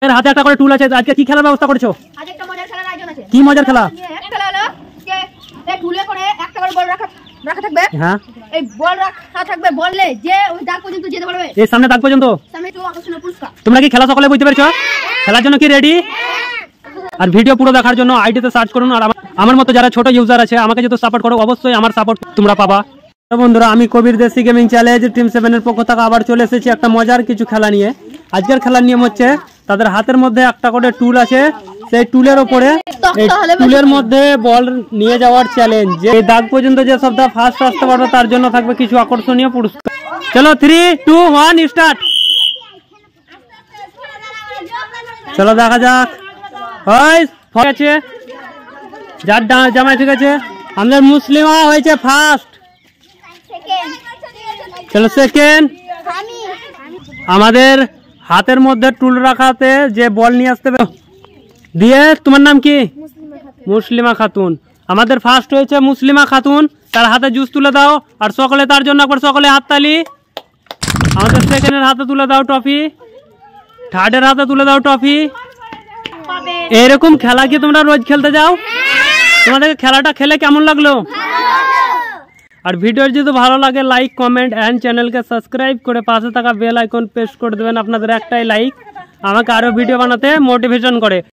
এর হাতে একটা করে টুল আছে, আজকে কি খেলার ব্যবস্থা করেছো? আজ একটা মজার খেলার আয়োজন আছে। কি মজার খেলা? খেলা হলো যে এই টুলে করে একটা করে বল রাখা থাকবে। হ্যাঁ, এই বল রাখা থাকবে, বললে যে ওই দাগ পর্যন্ত যেতে পারবে। এই সামনে দাগ পর্যন্ত। সামনে একটু আকর্ষণীয় পুরস্কার। তোমরা কি খেলা সকলে বুঝতে পেরেছো? খেলার জন্য কি রেডি? আর ভিডিও পুরো দেখার জন্য আইডিতে সার্চ করুন। আর আমার মতো যারা ছোট ইউজার আছে আমাকে যদি সাপোর্ট করো, অবশ্যই আমার সাপোর্ট তোমরা পাবা। বন্ধুরা, আমি কবির দেশি গেমিং চ্যালেঞ্জ টিম 7 এর পক্ষ থেকে আবার চলে এসেছি একটা মজার কিছু খেলা নিয়ে। আজকের খেলার নিয়ম হচ্ছে তাদের হাতের মধ্যে একটা করে টুল আছে, সেই টুলের উপরে এই টুলের মধ্যে বল নিয়ে যাওয়ার চ্যালেঞ্জ। যে দাগ পর্যন্ত যে সব দা ফার্স্ট আসতে পারবে তার জন্য থাকবে কিছু আকর্ষণীয় পুরস্কার। চলো 3, 2, 1 স্টার্ট। চলো দেখা যাক। হয় আছে যার জামাই ঠিক আছে, আমাদের মুসলিমা হয়েছে ফার্স্ট। চলো সেকেন্ড। আমাদের হাতের মধ্যে টুল রাখাতে যে বল নিয়ে আসতে হবে দিয়ে, তোমার নাম কি? মুসলিমা খাতুন। আমাদের ফার্স্ট হয়েছে মুসলিমা খাতুন, তার হাতে জুস তুলে দাও। আর সকলে তার জন্য একবার সকলে হাততালি। আমাদের সেকেন্ডের হাতে তুলে দাও ট্রফি, থার্ডের হাতে তুলে দাও ট্রফি। এরকম খেলা কি তোমরা রোজ খেলতে যাও? তোমাদের খেলাটা খেলে কেমন লাগলো? আর ভিডিও যদি ভালো লাগে লাইক, কমেন্ট এন্ড চ্যানেলকে সাবস্ক্রাইব করে পাশে থাকা বেল আইকন প্রেস করে দেবেন। আপনাদের একটাই লাইক আমাকে আরো ভিডিও বানাতে মোটিভেশন করে।